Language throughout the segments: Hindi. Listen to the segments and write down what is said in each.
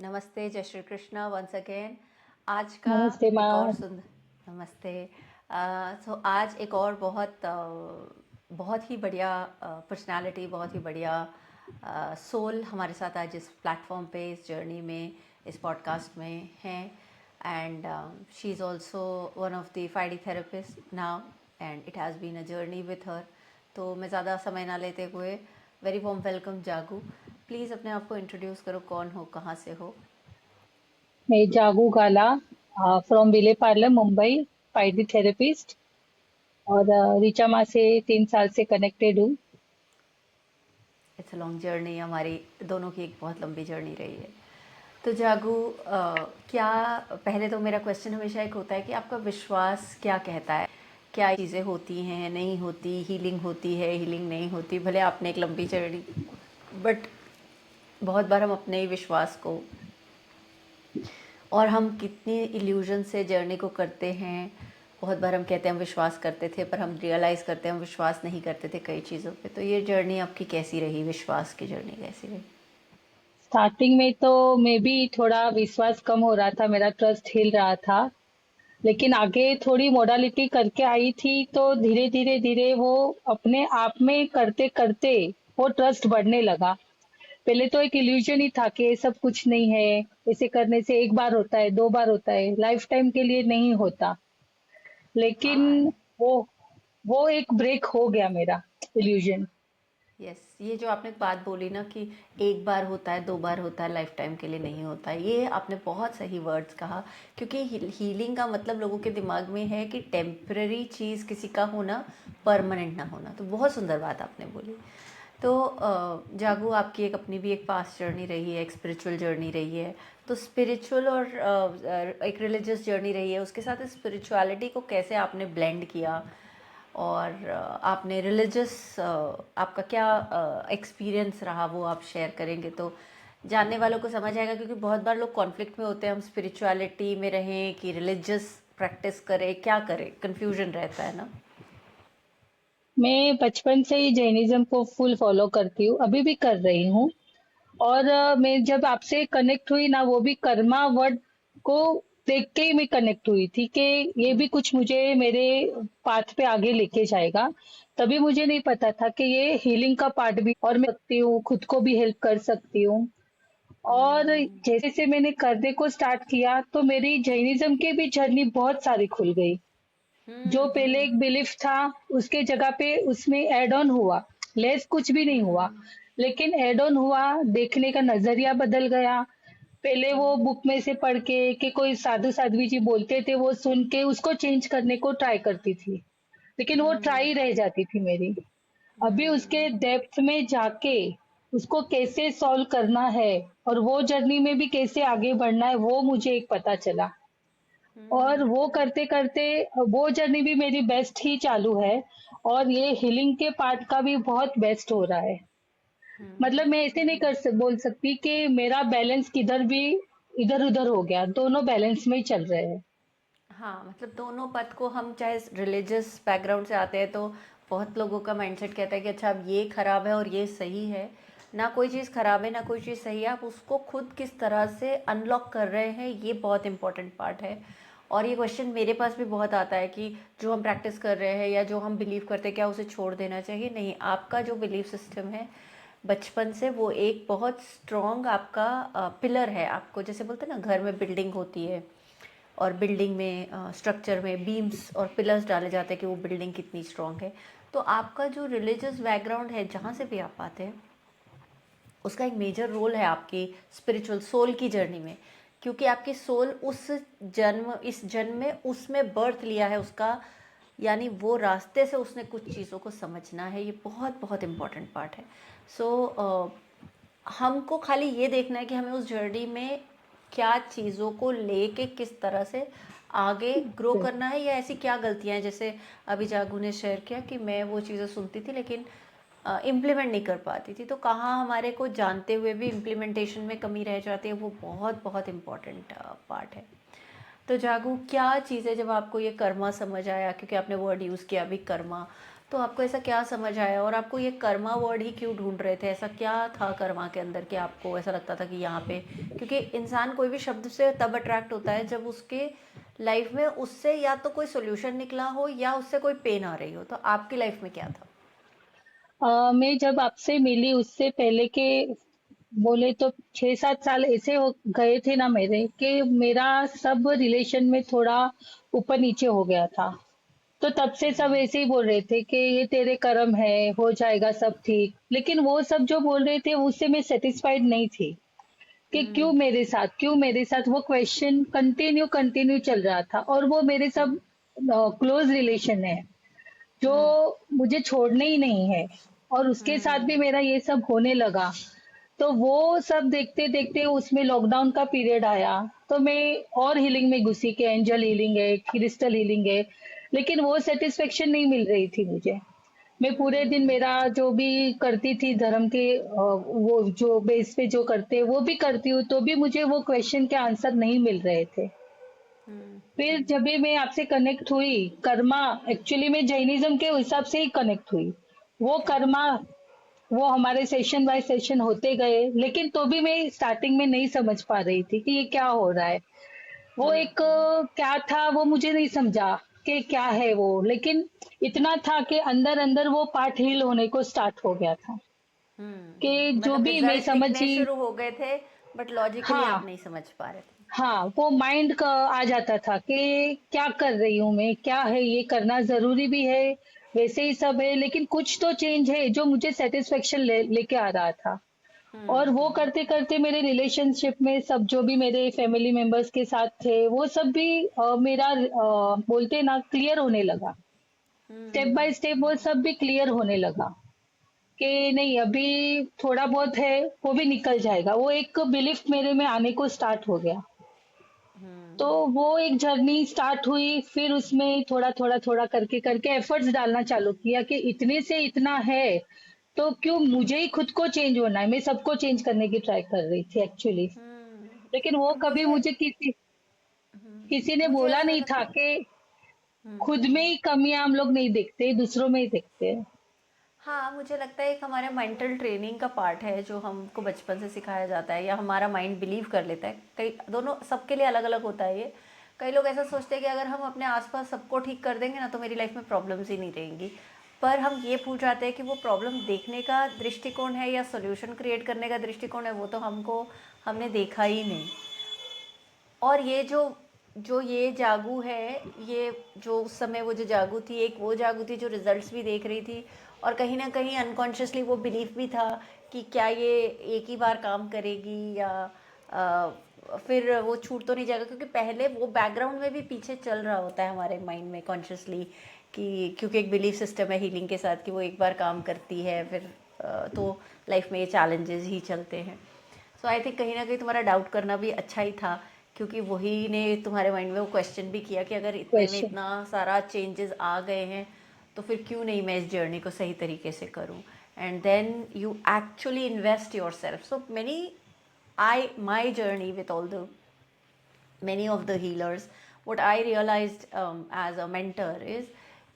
नमस्ते, जय श्री कृष्णा वंस अगेन। आज का नमस्ते एक और मैम। सुंदर नमस्ते। सो आज एक और बहुत ही बढ़िया पर्सनालिटी, बहुत ही बढ़िया सोल हमारे साथ आज इस प्लेटफॉर्म पे, इस जर्नी में, इस पॉडकास्ट में हैं। And she is also one of the five D therapist now, and it has been a journey with her. तो मैं ज़्यादा समय ना लेते हुए very warm welcome Jagu. Please अपने आप को इंट्रोड्यूस करो, कौन हो, कहाँ से हो। मैं Jagu Gala from Vile Parle Mumbai, five D therapist. और ऋचा माँ से 3 साल से कनेक्टेड हूँ। इट्स अ लॉन्ग जर्नी, हमारी दोनों की एक बहुत लंबी जर्नी रही है। तो जागू, क्या, पहले तो मेरा क्वेश्चन हमेशा एक होता है कि आपका विश्वास क्या कहता है। क्या चीज़ें होती हैं, नहीं होती, हीलिंग होती है, हीलिंग नहीं होती। भले आपने एक लंबी जर्नी, बट बहुत बार हम अपने ही विश्वास को, और हम कितनी इल्यूजन से जर्नी को करते हैं। बहुत बार हम कहते हैं हम विश्वास करते थे, पर हम रियलाइज़ करते हैं हम विश्वास नहीं करते थे कई चीज़ों पे। तो ये जर्नी आपकी कैसी रही, विश्वास की जर्नी कैसी रही? स्टार्टिंग में तो मैं भी थोड़ा विश्वास कम हो रहा था, मेरा ट्रस्ट हिल रहा था। लेकिन आगे थोड़ी मोडालिटी करके आई थी, तो धीरे धीरे धीरे वो अपने आप में करते करते वो ट्रस्ट बढ़ने लगा। पहले तो एक इल्यूजन ही था कि ये सब कुछ नहीं है, ऐसे करने से एक बार होता है, 2 बार होता है, लाइफ टाइम के लिए नहीं होता। लेकिन हाँ। वो वो एक ब्रेक हो गया मेरा इल्यूजन। यस, ये जो आपने बात बोली ना कि एक बार होता है, दो बार होता है, लाइफ टाइम के लिए नहीं होता है, ये आपने बहुत सही वर्ड्स कहा। क्योंकि हीलिंग का मतलब लोगों के दिमाग में है कि टेम्पररी चीज़ किसी का होना, परमानेंट ना होना। तो बहुत सुंदर बात आपने बोली। तो जागू, आपकी एक अपनी भी एक पास्ट जर्नी रही है, एक स्पिरिचुअल जर्नी रही है। तो स्पिरिचुअल और एक रिलीजियस जर्नी रही है, उसके साथ स्पिरिचुअलिटी को कैसे आपने ब्लेंड किया? और आपने रिलीजियस, आपका क्या एक्सपीरियंस रहा, वो आप शेयर करेंगे तो जानने वालों को समझ आएगा। क्योंकि बहुत बार लोग कॉन्फ्लिक्ट में होते हैं, हम स्पिरिचुअलिटी में रहें कि रिलीजियस प्रैक्टिस करें, क्या करें, कन्फ्यूजन रहता है ना। मैं बचपन से ही जैनिज्म को फुल फॉलो करती हूँ, अभी भी कर रही हूँ। और मैं जब आपसे कनेक्ट हुई ना, वो भी कर्मा वर्ड को देख के ही मैं कनेक्ट हुई थी कि ये भी कुछ मुझे मेरे पाथ पे आगे लेके जाएगा। तभी मुझे नहीं पता था कि ये हीलिंग का पार्ट भी और मैं सकती हूँ, खुद को भी हेल्प कर सकती हूँ। और जैसे से मैंने करने को स्टार्ट किया, तो मेरी जैनिज्म की भी जर्नी बहुत सारी खुल गई। जो पहले एक बिलीफ था, उसके जगह पे उसमें एड ऑन हुआ। लेस कुछ भी नहीं हुआ, लेकिन एड ऑन हुआ। देखने का नजरिया बदल गया। पहले वो बुक में से पढ़ के कि कोई साधु साध्वी जी बोलते थे, वो सुन के उसको चेंज करने को ट्राई करती थी, लेकिन वो ट्राई रह जाती थी मेरी। अभी उसके डेप्थ में जाके उसको कैसे सॉल्व करना है और वो जर्नी में भी कैसे आगे बढ़ना है, वो मुझे एक पता चला। और वो करते करते वो जर्नी भी मेरी बेस्ट ही चालू है। और ये हीलिंग के पार्ट का भी बहुत बेस्ट हो रहा है। मतलब मैं ऐसे नहीं बोल सकती कि मेरा बैलेंस किधर भी इधर उधर हो गया, दोनों बैलेंस में ही चल रहे हैं। हाँ, मतलब दोनों पथ को, हम चाहे रिलीजियस बैकग्राउंड से आते हैं तो बहुत लोगों का माइंडसेट कहता है कि अच्छा अब ये खराब है और ये सही है। ना कोई चीज़ खराब है, ना कोई चीज़ सही है, आप उसको खुद किस तरह से अनलॉक कर रहे हैं, ये बहुत इंपॉर्टेंट पार्ट है। और ये क्वेश्चन मेरे पास भी बहुत आता है कि जो हम प्रैक्टिस कर रहे हैं या जो हम बिलीव करते हैं, क्या उसे छोड़ देना चाहिए? नहीं, आपका जो बिलीव सिस्टम है बचपन से, वो एक बहुत स्ट्रॉन्ग आपका पिलर है। आपको जैसे बोलते हैं ना, घर में बिल्डिंग होती है और बिल्डिंग में स्ट्रक्चर में बीम्स और पिलर्स डाले जाते हैं कि वो बिल्डिंग कितनी स्ट्रांग है। तो आपका जो रिलीजियस बैकग्राउंड है, जहाँ से भी आप आते हैं, उसका एक मेजर रोल है आपकी स्पिरिचुअल सोल की जर्नी में। क्योंकि आपकी सोल उस जन्म, इस जन्म में उसमें बर्थ लिया है उसका, यानी वो रास्ते से उसने कुछ चीज़ों को समझना है। ये बहुत बहुत इम्पॉर्टेंट पार्ट है। सो हमको खाली ये देखना है कि हमें उस जर्नी में क्या चीज़ों को लेके किस तरह से आगे ग्रो करना है, या ऐसी क्या गलतियां हैं। जैसे अभी जागू ने शेयर किया कि मैं वो चीज़ें सुनती थी लेकिन इम्प्लीमेंट नहीं कर पाती थी, तो कहाँ हमारे को जानते हुए भी इम्प्लीमेंटेशन में कमी रह जाती है, वो बहुत बहुत इम्पॉर्टेंट पार्ट है। तो जागू, क्या चीज़ है जब आपको ये कर्मा समझ आया, क्योंकि आपने वर्ड यूज़ किया अभी कर्मा, तो आपको ऐसा क्या समझ आया और आपको ये कर्मा वर्ड ही क्यों ढूंढ रहे थे? ऐसा क्या था कर्मा के अंदर कि आपको ऐसा लगता था कि यहाँ पे, क्योंकि इंसान कोई भी शब्द से तब अट्रैक्ट होता है जब उसके लाइफ में उससे या तो कोई सोल्यूशन निकला हो या उससे कोई पेन आ रही हो। तो आपकी लाइफ में क्या था? मैं जब आपसे मिली उससे पहले के बोले तो 6-7 साल ऐसे हो गए थे ना मेरे, कि मेरा सब रिलेशन में थोड़ा ऊपर नीचे हो गया था। तो तब से सब ऐसे ही बोल रहे थे कि ये तेरे कर्म है, हो जाएगा सब ठीक। लेकिन वो सब जो बोल रहे थे उससे मैं सेटिस्फाइड नहीं थी, कि क्यों हम्म। मेरे साथ, क्यों मेरे साथ, वो क्वेश्चन कंटिन्यू कंटिन्यू चल रहा था। और वो मेरे सब क्लोज रिलेशन है जो हम्म। मुझे छोड़ने ही नहीं है, और उसके साथ हम्म। भी मेरा ये सब होने लगा। तो वो सब देखते देखते उसमें लॉकडाउन का पीरियड आया, तो मैं और हीलिंग में घुसी, कि एंजल हीलिंग है, क्रिस्टल हीलिंग है। लेकिन वो सेटिस्फेक्शन नहीं मिल रही थी मुझे। मैं पूरे दिन हम्म। मेरा जो भी करती थी धर्म के वो जो बेस पे जो करते वो भी करती हूँ, तो भी मुझे वो क्वेश्चन के आंसर नहीं मिल रहे थे। हम्म। फिर जब भी मैं आपसे कनेक्ट हुई, कर्मा, एक्चुअली मैं जैनिज्म के हिसाब से ही कनेक्ट हुई। वो कर्मा, वो हमारे सेशन बाय सेशन होते गए, लेकिन तो भी मैं स्टार्टिंग में नहीं समझ पा रही थी कि ये क्या हो रहा है। वो हम्म। एक क्या था वो मुझे नहीं समझा कि क्या है वो। लेकिन इतना था कि अंदर अंदर वो पार्ट हील होने को स्टार्ट हो गया था, कि जो मतलब भी मैं रिजल्ट दिखने समझी। शुरू हो गए थे, बट लॉजिकली आप हाँ, नहीं समझ पा रहे थे। हाँ, वो माइंड का आ जाता था कि क्या कर रही हूँ मैं, क्या है ये, करना जरूरी भी है, वैसे ही सब है, लेकिन कुछ तो चेंज है जो मुझे सेटिस्फेक्शन लेके आ रहा था। और वो हम्म। करते करते मेरे रिलेशनशिप में सब जो भी मेरे फैमिली मेंबर्स के साथ थे वो सब भी मेरा बोलते ना क्लियर होने लगा। Step hmm. बाय स्टेप वो सब भी क्लियर होने लगा, कि नहीं अभी थोड़ा बहुत है, वो भी निकल जाएगा। वो एक बिलीफ मेरे में आने को स्टार्ट हो गया। तो हम्म। वो एक जर्नी स्टार्ट हुई, फिर उसमें थोड़ा थोड़ा थोड़ा करके करके एफर्ट्स डालना चालू किया, कि इतने से इतना है तो क्यों मुझे ही खुद को चेंज होना है। मैं सबको चेंज करने की ट्राई कर रही थी एक्चुअली। लेकिन वो और कभी मुझे मुझे किसी किसी ने मुझे बोला ऐसा नहीं था लगता। कि खुद में हम्म। ही कमियां हम लोग नहीं देखते, दूसरों में ही देखते हैं। हाँ, मुझे लगता है एक हमारे मेंटल ट्रेनिंग का पार्ट है जो हमको बचपन से सिखाया जाता है या हमारा माइंड बिलीव कर लेता है। कई दोनों सबके लिए अलग अलग होता है ये। कई लोग ऐसा सोचते हैं कि अगर हम अपने आसपास सबको ठीक कर देंगे ना तो मेरी लाइफ में प्रॉब्लम्स ही नहीं रहेंगी। पर हम ये भूल जाते हैं कि वो प्रॉब्लम देखने का दृष्टिकोण है या सोल्यूशन क्रिएट करने का दृष्टिकोण है, वो तो हमने देखा ही नहीं। और ये जो जो ये जागू है, ये जो उस समय वो जो जागू थी, एक वो जागू थी जो रिजल्ट्स भी देख रही थी, और कहीं ना कहीं अनकॉन्शियसली वो बिलीफ भी था कि क्या ये एक ही बार काम करेगी या फिर वो छूट तो नहीं जाएगा, क्योंकि पहले वो बैकग्राउंड में भी पीछे चल रहा होता है हमारे माइंड में कॉन्शियसली, कि क्योंकि एक बिलीफ सिस्टम है हीलिंग के साथ कि वो एक बार काम करती है, फिर तो लाइफ में ये चैलेंजेस ही चलते हैं। सो आई थिंक कहीं ना कहीं तुम्हारा डाउट करना भी अच्छा ही था, क्योंकि वही ने तुम्हारे माइंड में वो क्वेश्चन भी किया कि अगर इतने में क्वेश्चन। इतना सारा चेंजेस आ गए हैं तो फिर क्यों नहीं मैं इस जर्नी को सही तरीके से करूं। And then you actually invest yourself. So many I my journey with all the many of the healers, what I realized as a mentor is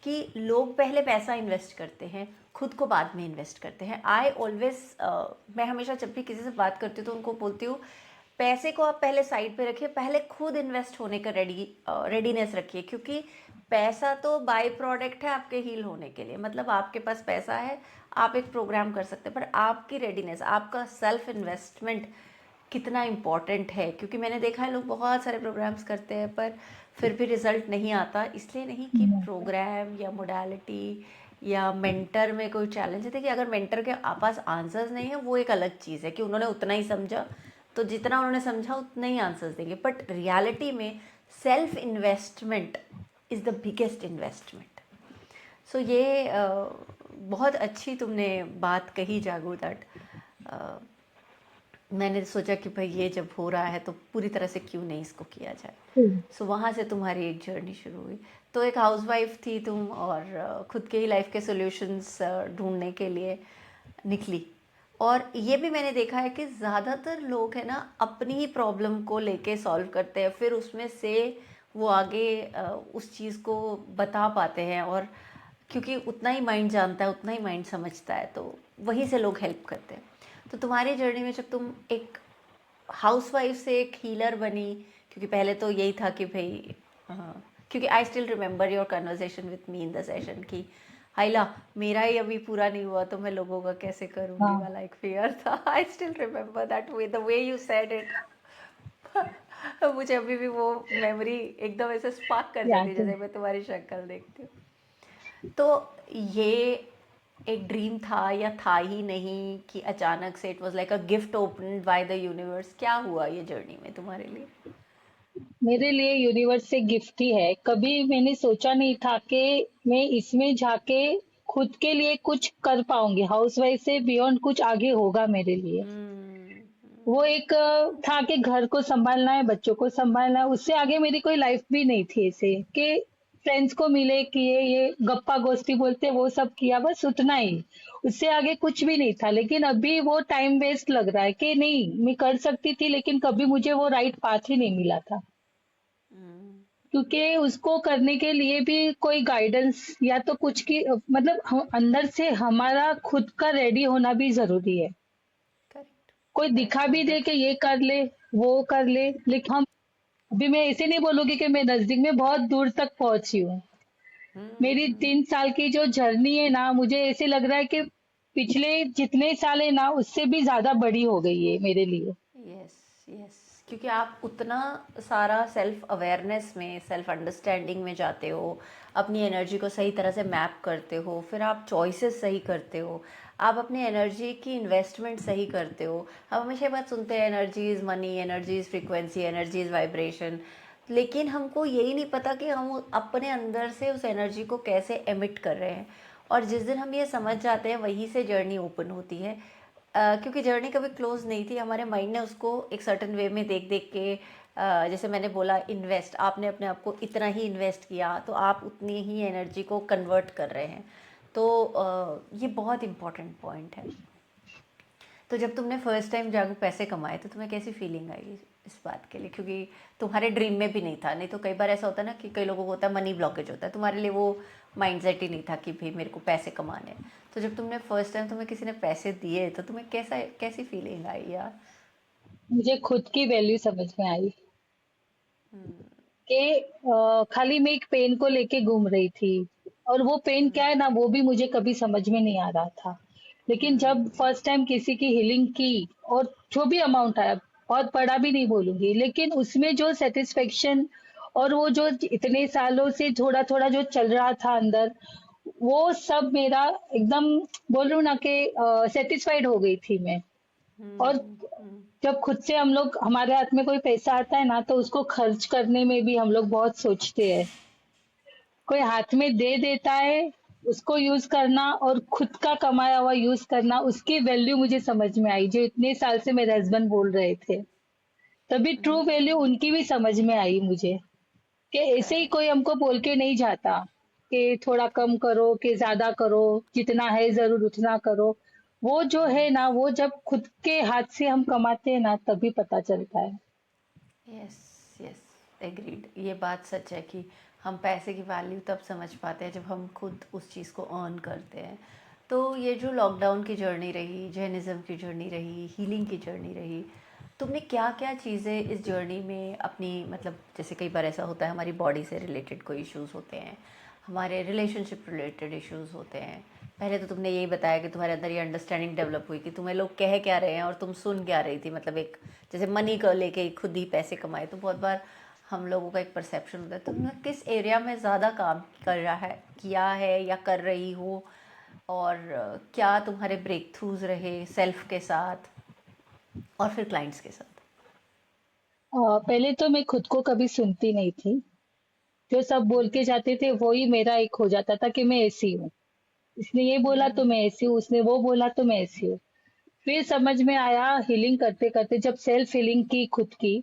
कि लोग पहले पैसा इन्वेस्ट करते हैं, खुद को बाद में इन्वेस्ट करते हैं। आई ऑलवेज मैं हमेशा जब भी किसी से बात करती हूँ तो उनको बोलती हूँ पैसे को आप पहले साइड पे रखिए, पहले खुद इन्वेस्ट होने का रेडीनेस रखिए, क्योंकि पैसा तो बाय प्रोडक्ट है आपके हील होने के लिए। मतलब आपके पास पैसा है, आप एक प्रोग्राम कर सकते हैं, पर आपकी रेडीनेस, आपका सेल्फ इन्वेस्टमेंट कितना इम्पॉर्टेंट है। क्योंकि मैंने देखा है लोग बहुत सारे प्रोग्राम्स करते हैं पर फिर भी रिजल्ट नहीं आता, इसलिए नहीं कि प्रोग्राम या मोडालिटी या मेंटर में कोई चैलेंज है। देखिए अगर मेंटर के पास आंसर्स नहीं है वो एक अलग चीज़ है कि उन्होंने उतना ही समझा, तो जितना उन्होंने समझा उतना ही आंसर्स देंगे, बट रियलिटी में self investment is the biggest investment. So ये बहुत अच्छी तुमने बात कही जागो, दैट मैंने सोचा कि भाई ये जब हो रहा है तो पूरी तरह से क्यों नहीं इसको किया जाए। सो वहाँ से तुम्हारी एक जर्नी शुरू हुई। तो एक हाउसवाइफ थी तुम, और खुद के ही लाइफ के सॉल्यूशंस ढूंढने के लिए निकली। और ये भी मैंने देखा है कि ज़्यादातर लोग है ना अपनी ही प्रॉब्लम को लेके सॉल्व करते हैं, फिर उसमें से वो आगे उस चीज़ को बता पाते हैं और क्योंकि उतना ही माइंड जानता है, उतना ही माइंड समझता है, तो वहीं से लोग हेल्प करते हैं। तो तुम्हारी जर्नी में जब तुम एक हाउसवाइफ से एक हीलर बनी, क्योंकि पहले तो यही था कि भाई, हाँ, क्योंकि I still remember your conversation with me in the session कि हाइला, मेरा ही अभी पूरा नहीं हुआ तो मैं लोगों का कैसे करूँगी हाँ, वाला एक फियर था। I still remember that way, the way you said it. मुझे अभी भी वो मेमोरी एकदम ऐसे स्पार्क कर जाती है याद है। जैसे मैं तुम्हारी शक्ल देखती हूँ। तो ये एक ड्रीम था या था ही नहीं, कि अचानक से it was like a gift opened by the universe? क्या हुआ ये जर्नी में तुम्हारे लिए? मेरे लिए यूनिवर्स से गिफ्ट ही है। कभी मैंने सोचा नहीं था कि मैं इसमें जाके खुद के लिए कुछ कर पाऊंगी। हाउसवाइफ से बियॉन्ड कुछ आगे होगा मेरे लिए। हम्म। वो एक था कि घर को संभालना है, बच्चों को संभालना है, उससे आगे मेरी कोई लाइफ भी नहीं थी। ऐसे कि फ्रेंड्स को मिले, किए, ये गप्पा गोष्ठी बोलते वो सब किया, बस उतना ही। उससे आगे कुछ भी नहीं था। लेकिन अभी वो टाइम वेस्ट लग रहा है कि नहीं, मैं कर सकती थी लेकिन कभी मुझे वो राइट पाथ ही नहीं मिला था। हम्म। क्योंकि उसको करने के लिए भी कोई गाइडेंस या तो कुछ की मतलब अंदर से हमारा खुद का रेडी होना भी जरूरी है। करेक्ट। कोई दिखा करेक्ट, भी दे मतलब। कि ये कर ले, वो कर ले, लेकिन हम अभी मैं ऐसे नहीं बोलूंगी कि मैं नजदीक में बहुत दूर तक पहुंची हूँ। मेरी हम्म। 3 साल की जो जर्नी है ना, मुझे ऐसे लग रहा है कि पिछले जितने साल है ना उससे भी ज्यादा बड़ी हो गई है मेरे लिए। Yes, yes. क्योंकि आप उतना सारा सेल्फ अवेयरनेस में, सेल्फ अंडरस्टैंडिंग में जाते हो, अपनी एनर्जी को सही तरह से मैप करते हो, फिर आप चॉइसेस सही करते हो, आप अपनी एनर्जी की इन्वेस्टमेंट सही करते हो। हम हमेशा ये बात सुनते हैं, energy is money, energy is frequency, energy is vibration. लेकिन हमको यही नहीं पता कि हम अपने अंदर से उस एनर्जी को कैसे एमिट कर रहे हैं। और जिस दिन हम ये समझ जाते हैं, वहीं से जर्नी ओपन होती है। क्योंकि जर्नी कभी क्लोज नहीं थी, हमारे माइंड ने उसको एक सर्टन वे में देख देख के, जैसे मैंने बोला, इन्वेस्ट, आपने अपने आप को इतना ही इन्वेस्ट किया तो आप उतनी ही एनर्जी को कन्वर्ट कर रहे हैं। तो ये बहुत इम्पोर्टेंट पॉइंट है। तो जब तुमने फर्स्ट टाइम जागो पैसे कमाए तो तुम्हें कैसी फीलिंग आई इस बात के लिए? क्योंकि तुम्हारे ड्रीम में भी नहीं था। नहीं तो कई बार ऐसा होता है ना कि कई लोगों को होता है मनी ब्लॉकेज होता है, तुम्हारे लिए वो माइंडसेट ही नहीं था कि भाई मेरे को पैसे कमाने हैं। तो जब तुमने फर्स्ट टाइम, तुम्हें किसी ने पैसे दिए तो तुम्हें कैसी फीलिंग आई यार? मुझे खुद की वैल्यू समझ में आई हम्म। कि खाली मैं एक पेन को लेके घूम रही थी, और वो पेन क्या है ना वो भी मुझे कभी समझ में नहीं आ रहा था। लेकिन जब हम्म। फर्स्ट टाइम किसी की हीलिंग की, और जो भी अमाउंट आया, बहुत बड़ा भी नहीं बोलूंगी, लेकिन उसमें जो सेटिस्फेक्शन और वो जो इतने सालों से थोड़ा थोड़ा जो चल रहा था अंदर, वो सब मेरा एकदम, बोल रही हूँ ना कि सेटिस्फाइड हो गई थी मैं। और हम्म। हम्म। जब खुद से हम लोग, हमारे हाथ में कोई पैसा आता है ना, तो उसको खर्च करने में भी हम लोग बहुत सोचते हैं। कोई हाथ में दे देता है, उसको यूज करना और खुद का कमाया हुआ यूज करना, उसकी वैल्यू मुझे समझ में आई, जो इतने साल से मेरे हस्बैंड बोल रहे थे। तभी ट्रू वैल्यू उनकी भी समझ में आई मुझे, कि ऐसे ही कोई करेक्ट। हमको बोल के नहीं जाता कि थोड़ा कम करो, कि ज्यादा करो, जितना है जरूर उतना करो। वो जो है ना, वो जब खुद के हाथ से हम कमाते हैं ना, तभी पता चलता है। Yes, yes, agreed. ये बात सच है कि हम पैसे की वैल्यू तब समझ पाते हैं जब हम खुद उस चीज़ को अर्न करते हैं। तो ये जो लॉकडाउन की जर्नी रही, जैनिज़्म की जर्नी रही, हीलिंग की जर्नी रही, तुमने क्या क्या चीज़ें इस जर्नी में अपनी, मतलब जैसे कई बार ऐसा होता है हमारी बॉडी से रिलेटेड कोई इश्यूज़ होते हैं, हमारे रिलेशनशिप रिलेटेड इश्यूज़ होते हैं। पहले तो तुमने यही बताया कि तुम्हारे अंदर ये अंडरस्टैंडिंग डेवलप हुई कि तुम्हें लोग कह क्या रहे हैं और तुम सुन क्या रही थी, मतलब एक, जैसे मनी को लेके खुद ही पैसे कमाए, तो बहुत बार हम लोगों का एक परसेप्शन होता है। तुमने किस एरिया में ज़्यादा काम कर रहा है, किया है या कर रही हो? और क्या तुम्हारे ब्रेक थ्रूज रहे सेल्फ के साथ और फिर क्लाइंट्स के साथ? पहले तो मैं खुद को कभी सुनती नहीं थी। जो सब बोल के जाते थे वो ही मेरा एक हो जाता था कि मैं ऐसी हूँ। इसने ये बोला तो मैं ऐसी हूँ, उसने वो बोला तो मैं ऐसी हूँ। फिर समझ में आया हीलिंग करते करते, जब सेल्फ हीलिंग की खुद की,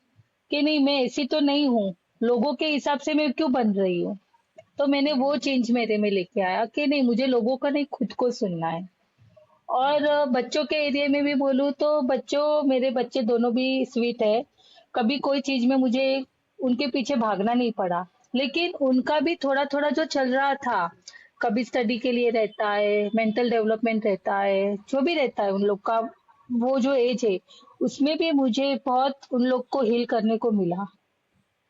कि नहीं, मैं ऐसी तो नहीं हूँ, लोगों के हिसाब से मैं क्यों बन रही हूँ। तो मैंने वो चेंज मेरे में लेके आया कि नहीं, मुझे लोगों का नहीं, खुद को सुनना है। और बच्चों के एरिया में भी बोलूँ तो बच्चों, मेरे बच्चे दोनों भी स्वीट है। कभी कोई चीज में मुझे उनके पीछे भागना नहीं पड़ा। लेकिन उनका भी थोड़ा थोड़ा जो चल रहा था, कभी स्टडी के लिए रहता है, मेंटल डेवलपमेंट रहता है, जो भी रहता है उन लोग का, वो जो एज है उसमें भी मुझे बहुत उन लोग को हील करने को मिला।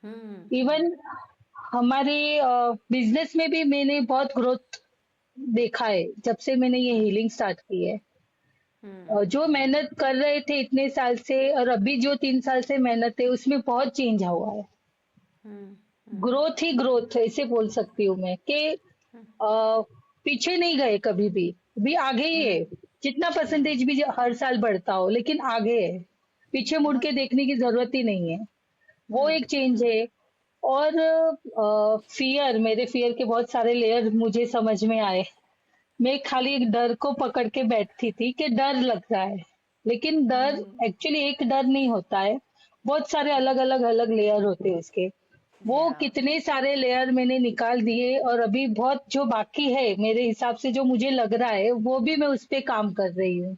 हम्म। इवन हमारे बिजनेस में भी मैंने बहुत ग्रोथ देखा है जब से मैंने ये हीलिंग स्टार्ट की है। जो हम्म। मेहनत कर रहे थे इतने साल से और अभी जो 3 साल से मेहनत है उसमें बहुत चेंज हुआ है। हम्म। हम्म। ग्रोथ ही ग्रोथ ऐसे बोल सकती हूँ मैं कि पीछे नहीं गए कभी भी आगे ही है। हम्म। जितना हम्म। परसेंटेज भी हर साल बढ़ता हो लेकिन आगे है। पीछे मुड़ बहुत। के देखने की जरूरत ही नहीं है। वो हम्म। एक चेंज हम्म। है। और फियर, मेरे फियर के बहुत सारे लेयर मुझे समझ में आए। मैं खाली एक डर को पकड़ के बैठती थी कि डर लग रहा है, लेकिन डर हम्म। एक्चुअली एक डर नहीं होता है। बहुत सारे अलग अलग अलग लेयर होते हैं उसके। वो या कितने सारे लेयर मैंने निकाल दिए और अभी बहुत जो बाकी है मेरे हिसाब से जो मुझे लग रहा है वो भी मैं उस पे काम कर रही हूँ।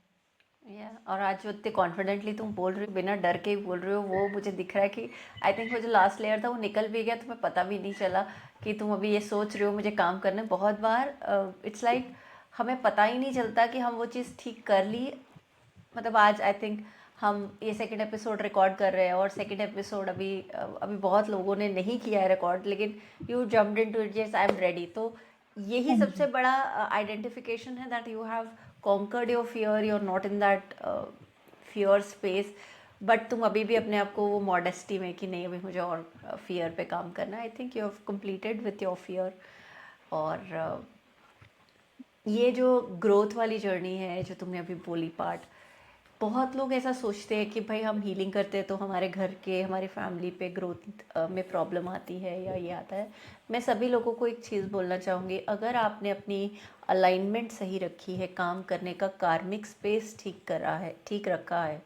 या और आज जो इतने कॉन्फिडेंटली तुम बोल रही हो, बिना डर के ही बोल रहे हो, वो मुझे दिख रहा है कि आई थिंक वो जो लास्ट लेयर था वो निकल भी गया, तुम्हें पता भी नहीं चला कि तुम अभी ये सोच रहे हो मुझे काम करना है। बहुत बार इट्स लाइक हमें पता ही नहीं चलता कि हम वो चीज़ ठीक कर ली। मतलब आज आई थिंक हम ये सेकंड एपिसोड रिकॉर्ड कर रहे हैं और सेकंड एपिसोड अभी बहुत लोगों ने नहीं किया है रिकॉर्ड, लेकिन you jumped into it, yes I am ready. तो यही हाँ सबसे जी। बड़ा आइडेंटिफिकेशन है that you have conquered your fear, you are not in that fear space. But तुम अभी भी अपने आप को वो मॉडेस्टी में कि नहीं अभी मुझे और फियर पे काम करना है। I think you have completed with your fear. और ये जो ग्रोथ वाली जर्नी है जो तुमने अभी बोली पार्ट, बहुत लोग ऐसा सोचते हैं कि भाई हम हीलिंग करते हैं तो हमारे घर के हमारी फैमिली पे ग्रोथ में प्रॉब्लम आती है या ये आता है। मैं सभी लोगों को एक चीज़ बोलना चाहूँगी, अगर आपने अपनी अलाइनमेंट सही रखी है, काम करने का कार्मिक स्पेस ठीक रखा है।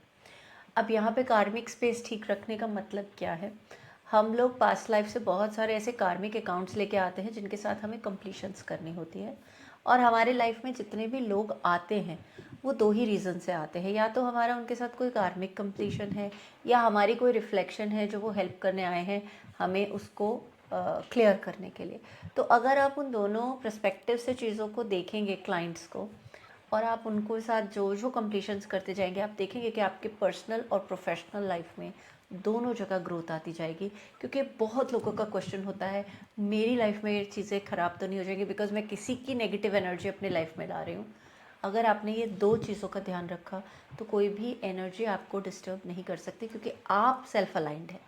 अब यहाँ पे कार्मिक स्पेस ठीक रखने का मतलब क्या है? हम लोग पास्ट लाइफ से बहुत सारे ऐसे कार्मिक अकाउंट्स लेके आते हैं जिनके साथ हमें कंप्लीशंस करनी होती है। और हमारे लाइफ में जितने भी लोग आते हैं वो दो ही रीज़न से आते हैं, या तो हमारा उनके साथ कोई कार्मिक कंप्लीशन है या हमारी कोई रिफ्लेक्शन है जो वो हेल्प करने आए हैं हमें उसको क्लियर करने के लिए। तो अगर आप उन दोनों पर्सपेक्टिव से चीज़ों को देखेंगे क्लाइंट्स को, और आप उनको साथ जो जो कंप्लीशंस करते जाएंगे, आप देखेंगे कि आपके पर्सनल और प्रोफेशनल लाइफ में दोनों जगह ग्रोथ आती जाएगी। क्योंकि बहुत लोगों का क्वेश्चन होता है मेरी लाइफ में ये चीज़ें ख़राब तो नहीं हो जाएंगी बिकॉज मैं किसी की नेगेटिव एनर्जी अपने लाइफ में ला रही हूँ। अगर आपने ये दो चीज़ों का ध्यान रखा तो कोई भी एनर्जी आपको डिस्टर्ब नहीं कर सकती, क्योंकि आप सेल्फ अलाइंड है।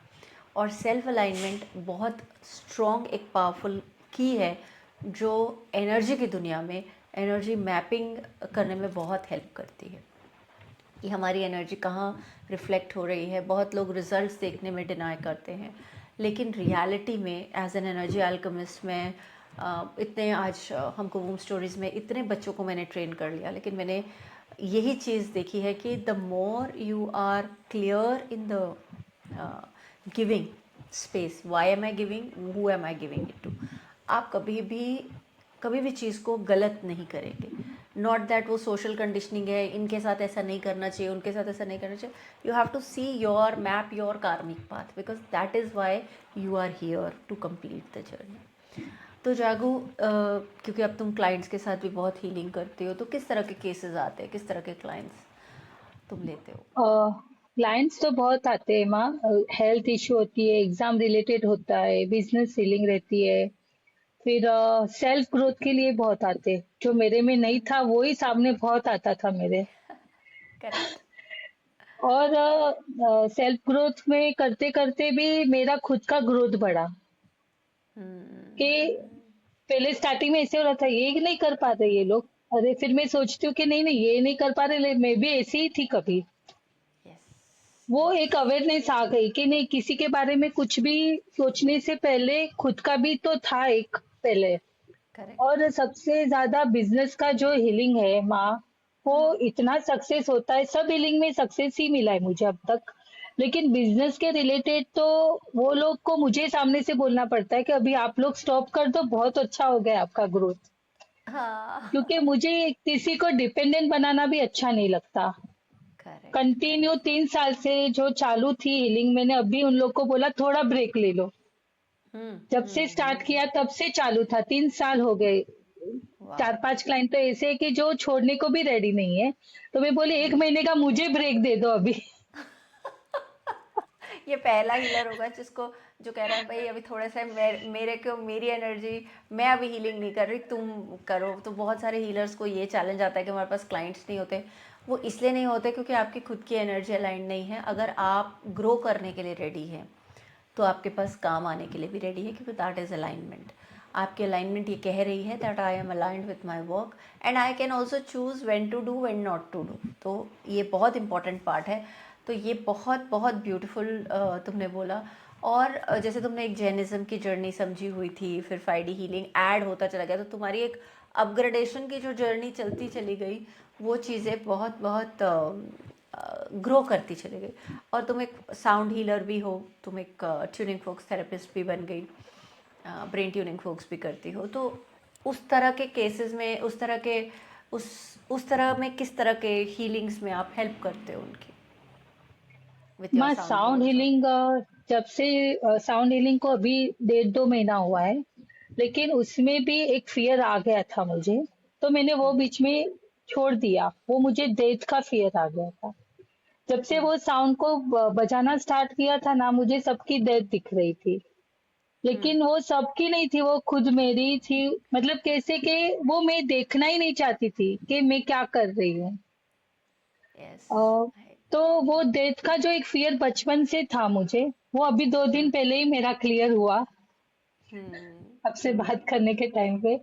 और सेल्फ अलाइनमेंट बहुत स्ट्रॉन्ग एक पावरफुल की है जो एनर्जी की दुनिया में एनर्जी मैपिंग करने में बहुत हेल्प करती है कि हमारी एनर्जी कहाँ रिफ्लेक्ट हो रही है। बहुत लोग रिजल्ट्स देखने में डिनाई करते हैं, लेकिन रियलिटी में एज एन एनर्जी अल्केमिस्ट में इतने आज हमको वूम स्टोरीज़ में इतने बच्चों को मैंने ट्रेन कर लिया, लेकिन मैंने यही चीज़ देखी है कि the more you are clear in the giving space, why am I giving, who am I giving it to, आप कभी भी चीज़ को गलत नहीं करेंगे। नॉट दैट वो सोशल कंडीशनिंग है, इनके साथ ऐसा नहीं करना चाहिए, उनके साथ ऐसा नहीं करना चाहिए। You have to see your map your karmic path, because that is why you are here to complete the journey. तो जागू, क्योंकि अब तुम क्लाइंट्स के साथ भी बहुत हीलिंग करते हो, तो किस तरह के केसेस आते हैं, किस तरह के क्लाइंट्स तुम लेते हो? क्लाइंट्स तो बहुत आते हैं माँ। हेल्थ इशू होती है, एग्जाम रिलेटेड होता है, बिजनेस सीलिंग रहती है, फिर सेल्फ ग्रोथ के लिए बहुत आते हैं। जो मेरे में नहीं था वो ही सामने बहुत आता था मेरे। करेक्ट। और सेल्फ ग्रोथ में करते करते भी मेरा खुद का ग्रोथ बढ़ा कि पहले स्टार्टिंग में ऐसे हो रहा था ये नहीं कर पा रहे ये लोग। अरे फिर मैं सोचती हूँ कि नहीं नहीं ये नहीं कर पा रहे, मैं भी ऐसी ही थी कभी। यस। वो यस। एक अवेयरनेस आ गई कि नहीं, किसी के बारे में कुछ भी सोचने से पहले खुद का भी तो था एक पहले। करेक्ट। और सबसे ज्यादा बिजनेस का जो हीलिंग है माँ, वो इतना सक्सेस होता है। सब हीलिंग में सक्सेस ही मिला है मुझे अब तक, लेकिन बिजनेस के रिलेटेड तो वो लोग को मुझे सामने से बोलना पड़ता है कि अभी आप लोग स्टॉप कर दो, बहुत अच्छा हो गया आपका ग्रोथ। क्योंकि हाँ। मुझे किसी को डिपेंडेंट बनाना भी अच्छा नहीं लगता। करेक्ट। Continue correct. 3 साल से जो चालू थी हीलिंग, मैंने अभी उन लोग को बोला थोड़ा ब्रेक ले लो। हम्म। जब से हम्म। स्टार्ट किया तब से चालू था, 3 साल हो गए। चार वाह। पांच क्लाइंट तो ऐसे है कि जो छोड़ने को भी रेडी नहीं है। तो मैं बोली 1 महीने का मुझे ब्रेक दे दो अभी। ये पहला हीलर होगा जिसको, जो कह रहा है भाई अभी थोड़ा सा मेरे को मेरी एनर्जी, मैं अभी हीलिंग नहीं कर रही, तुम करो। तो बहुत सारे हीलर्स को ये चैलेंज आता है कि हमारे पास क्लाइंट्स नहीं होते। वो इसलिए नहीं होते क्योंकि आपकी खुद की एनर्जी अलाइन नहीं है। अगर आप ग्रो करने के लिए रेडी हैं तो आपके पास काम आने के लिए भी रेडी है, क्योंकि दैट इज़ अलाइनमेंट। आपकी अलाइनमेंट ये कह रही है that I am aligned with my work and I can also choose when to do when not to do. तो ये बहुत इंपॉर्टेंट पार्ट है। तो ये बहुत बहुत ब्यूटीफुल तुमने बोला। और जैसे तुमने एक जैनिज़्म की जर्नी समझी हुई थी, फिर 5D हीलिंग ऐड होता चला गया, तो तुम्हारी एक अपग्रेडेशन की जो जर्नी चलती चली गई, वो चीज़ें बहुत बहुत ग्रो करती चली गई। और तुम एक साउंड हीलर भी हो, तुम एक ट्यूनिंग फोक्स थेरेपिस्ट भी बन गई, ब्रेन ट्यूनिंग फोक्स भी करती हो। तो उस तरह के केसेस में, उस तरह में किस तरह के हीलिंग्स में आप हेल्प करते हो उनकी, विथ योर मैं साउंड साउंड बॉल्स? हीलिंग जब से साउंड हीलिंग को अभी 1.5 2 महीना हुआ है, लेकिन उसमें भी एक फियर आ गया था मुझे। तो मैंने वो बीच में छोड़ दिया। वो मुझे डेथ का फियर आ गया था। जब से वो साउंड को बजाना स्टार्ट किया था ना, मुझे सबकी डेथ दिख रही थी। लेकिन वो सबकी नहीं थी, वो खुद मेरी थी। मतलब कैसे कि वो मैं देखना ही नहीं चाहती थी कि मैं क्या कर रही हूँ। यस। अ, तो वो डेथ का जो एक फियर बचपन से था मुझे, वो अभी 2 दिन पहले ही मेरा क्लियर हुआ आपसे बात करने के टाइम पे।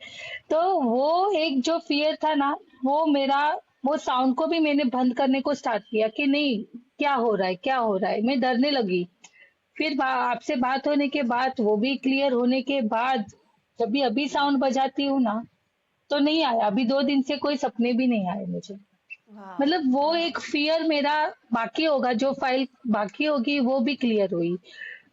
तो वो एक जो फियर था ना, वो मेरा, वो साउंड को भी मैंने बंद करने को स्टार्ट किया कि नहीं, क्या हो रहा है, क्या हो रहा है, मैं डरने लगी। फिर आपसे बात होने के बाद, वो भी क्लियर होने के बाद, जब भी अभी साउंड बजाती हूँ ना, तो नहीं आया। अभी 2 दिन से कोई सपने भी नहीं आए मुझे। वाह। मतलब वो वाह। एक फियर मेरा बाकी होगा, जो फाइल बाकी होगी वो भी क्लियर हुई।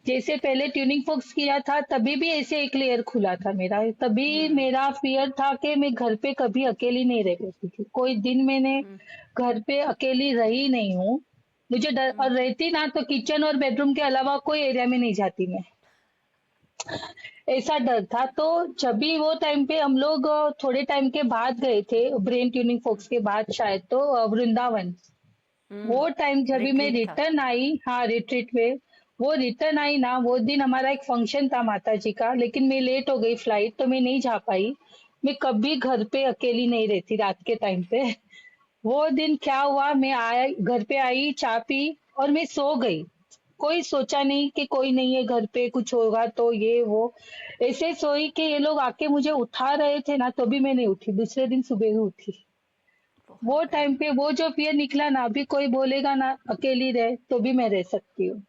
जैसे पहले ट्यूनिंग फोक्स किया था, तभी भी ऐसे एक लेयर खुला था मेरा। तभी मेरा फियर था कि मैं घर पे कभी अकेली नहीं रह सकती थी। कोई दिन मैंने घर पे अकेली रही नहीं हूँ। मुझे डर, और रहती ना तो किचन और बेडरूम के अलावा कोई एरिया में नहीं जाती मैं। ऐसा डर था। तो जब भी वो टाइम पे हम लोग थोड़े टाइम के बाद गए थे, ब्रेन ट्यूनिंग फोक्स के बाद शायद, तो वृंदावन। वो टाइम जब भी मैं रिट्रीट था। रिटर्न आई, हाँ रिट्रीट में, वो रिटर्न आई ना, वो दिन हमारा एक फंक्शन था माता जी का, लेकिन मैं लेट हो गई फ्लाइट, तो मैं नहीं जा पाई। मैं कभी घर पे अकेली नहीं रहती रात के टाइम पे। वो दिन क्या हुआ, मैं आया घर पे, आई चाय पी और मैं सो गई। कोई सोचा नहीं कि कोई नहीं है घर पे, कुछ होगा तो ये वो। ऐसे सोई कि ये लोग आके मुझे उठा रहे थे ना, तो भी मैं नहीं उठी। दूसरे दिन सुबह ही उठी। बहुत वो बढ़िया। टाइम पे वो जो फियर निकला ना, अभी कोई बोलेगा ना अकेली रहे, तो भी मैं रह सकती हूँ।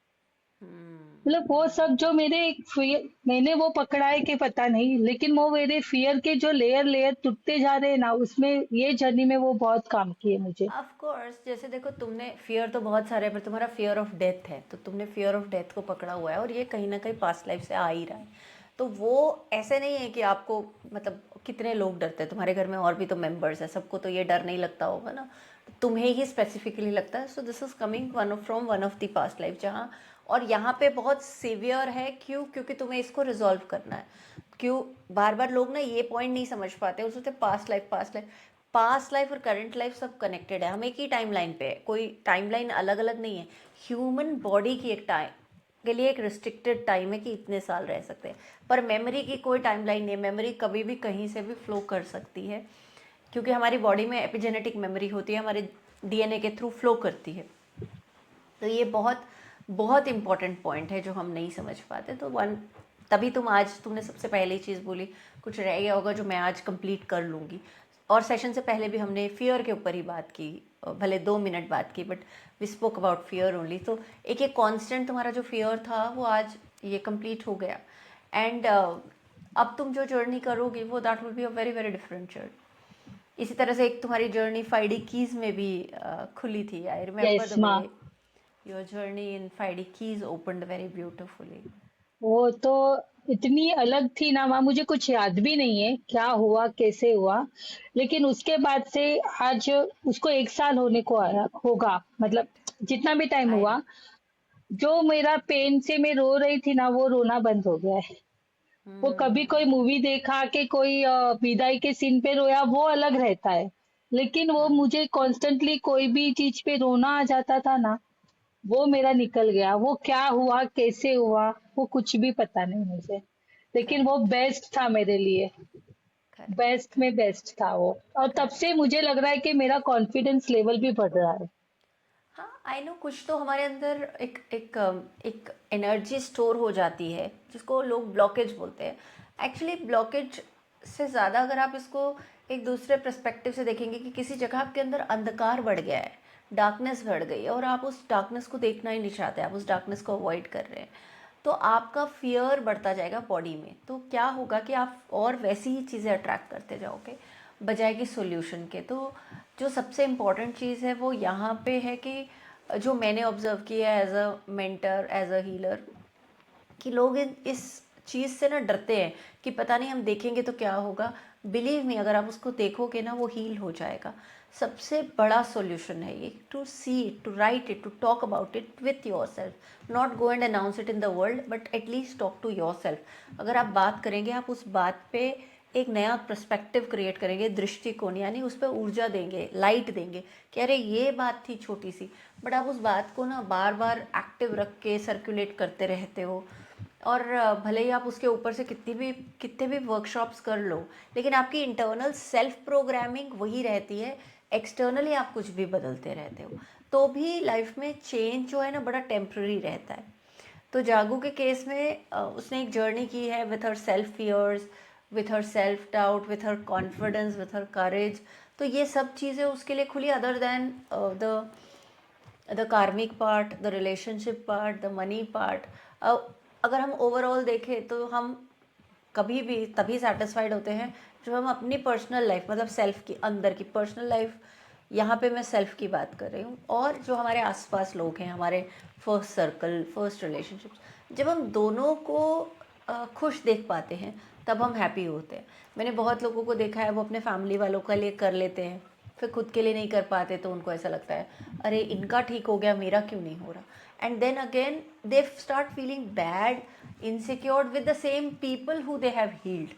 मतलब वो सब जो मेरे एक फियर, मैंने वो पकड़ा है कि पता नहीं, लेकिन वो मेरे फियर के जो लेयर लेयर टूटते जा रहे हैं ना, उसमें ये जर्नी में वो बहुत काम किए मुझे। ऑफ कोर्स, जैसे देखो, तुमने फियर तो बहुत सारे हैं, पर तुम्हारा फियर ऑफ डेथ है, तो तुमने फियर ऑफ डेथ को पकड़ा हुआ है, और ये कहीं ना कहीं पास्ट लाइफ से आ ही रहा है। तो वो ऐसे नहीं है कि आपको, मतलब कितने लोग डरते हैं तुम्हारे घर में, और भी तो मेंबर्स हैं, सबको तो ये डर नहीं लगता होगा ना, तो तुम्हें ही स्पेसिफिकली लगता है। So this is coming one of the past life, जहाँ, और यहाँ पे बहुत सीवियर है। क्यों? क्योंकि तुम्हें इसको रिजॉल्व करना है। क्यों? बार बार लोग ना ये पॉइंट नहीं समझ पाते, वो सोचते past life, past life. Past life और करंट लाइफ सब कनेक्टेड है, हम एक ही टाइमलाइन पे है, कोई टाइमलाइन अलग अलग नहीं है। ह्यूमन बॉडी की एक टाइम के लिए एक रिस्ट्रिक्टेड टाइम है कि इतने साल रह सकते हैं, पर मेमोरी की कोई टाइमलाइन नहीं है। मेमोरी कभी भी कहीं से भी फ्लो कर सकती है, क्योंकि हमारी बॉडी में एपिजेनेटिक मेमोरी होती है, हमारे डीएनए के थ्रू फ्लो करती है। तो ये बहुत बहुत इंपॉर्टेंट पॉइंट है जो हम नहीं समझ पाते। तो तभी तुमने सबसे पहले चीज़ बोली, कुछ रह गया होगा जो मैं आज कंप्लीट कर लूँगी। और सेशन से पहले भी हमने फियर के ऊपर ही बात की, भले 2 मिनट बात की, but we spoke about fear only. तो एक कांस्टेंट तुम्हारा जो फियर था वो आज ये कंप्लीट हो गया। एंड अब तुम जो जर्नी करोगी वो that will be a very very different journey. इसी तरह से एक तुम्हारी जर्नी 5D कीज में भी खुली थी। I remember yes the way माँ। Your journey in 5D keys opened very beautifully. वो तो इतनी अलग थी ना माँ, मुझे कुछ याद भी नहीं है क्या हुआ, कैसे हुआ। लेकिन उसके बाद से आज उसको 1 साल होने को आया होगा। मतलब राइट। जितना भी टाइम आई हुआ, जो मेरा पेन से मैं रो रही थी ना, वो रोना बंद हो गया है। वो कभी कोई हम्म। मूवी देखा कि कोई विदाई के सीन पे रोया, वो अलग रहता है। लेकिन वो हाँ। मुझे कॉन्स्टेंटली कोई भी चीज पे रोना आ जाता था ना, वो मेरा निकल गया। वो क्या हुआ, कैसे हुआ, वो कुछ भी पता नहीं मुझे। लेकिन वो करेक्ट। बेस्ट था मेरे लिए। करेक्ट। बेस्ट में बेस्ट था वो। और तब से करेक्ट। मुझे लग रहा है कि मेरा कॉन्फिडेंस लेवल भी बढ़ रहा है। हाँ, आई नो, कुछ तो हमारे अंदर एक एनर्जी स्टोर हो जाती है जिसको लोग ब्लॉकेज बोलते हैं। एक्चुअली ब्लॉकेज से ज़्यादा अगर आप इसको एक दूसरे पर्सपेक्टिव से देखेंगे कि किसी जगह आपके अंदर अंधकार बढ़ गया है, डार्कनेस बढ़ गई है और आप उस डार्कनेस को देखना ही नहीं चाहते, आप उस डार्कनेस को अवॉइड कर रहे हैं, तो आपका फियर बढ़ता जाएगा बॉडी में। तो क्या होगा कि आप और वैसी ही चीज़ें अट्रैक्ट करते जाओगे बजाय कि सॉल्यूशन के। तो जो सबसे इम्पॉर्टेंट चीज़ है वो यहाँ पे है कि जो मैंने ऑब्जर्व किया है as a mentor, as a healer, कि लोग इस चीज़ से ना डरते हैं कि पता नहीं हम देखेंगे तो क्या होगा। बिलीव मी, अगर आप उसको देखोगे ना वो हील हो जाएगा। सबसे बड़ा सॉल्यूशन है ये, to see it, to write it, to talk about it with yourself, not go and announce it in the world but at least talk to your self. अगर आप बात करेंगे, आप उस बात पे एक नया पर्सपेक्टिव क्रिएट करेंगे, दृष्टिकोण, यानी उस पर ऊर्जा देंगे, लाइट देंगे कि अरे ये बात थी छोटी सी, बट आप उस बात को ना बार बार एक्टिव रख के सर्कुलेट करते रहते हो। और भले ही आप उसके ऊपर से कितने भी वर्कशॉप्स कर लो, लेकिन आपकी इंटरनल सेल्फ प्रोग्रामिंग वही रहती है। एक्सटर्नली आप कुछ भी बदलते रहते हो तो भी लाइफ में चेंज जो है ना बड़ा टेम्प्ररी रहता है। तो जागू के केस में उसने एक जर्नी की है with her self fears, with her self doubt, with her confidence, with her courage. तो ये सब चीज़ें उसके लिए खुली, other than the karmic part, the relationship part, the money part. अगर हम ओवरऑल देखें तो हम कभी भी तभी सेटिस्फाइड होते हैं जब हम अपनी पर्सनल लाइफ, मतलब सेल्फ की अंदर की पर्सनल लाइफ, यहाँ पे मैं सेल्फ की बात कर रही हूँ, और जो हमारे आसपास लोग हैं, हमारे फर्स्ट सर्कल, फर्स्ट रिलेशनशिप्स, जब हम दोनों को खुश देख पाते हैं तब हम हैप्पी होते हैं। मैंने बहुत लोगों को देखा है वो अपने फैमिली वालों के लिए कर लेते हैं, फिर खुद के लिए नहीं कर पाते तो उनको ऐसा लगता है अरे इनका ठीक हो गया, मेरा क्यों नहीं हो रहा। And then again they start feeling bad, insecured with the same people who they have healed.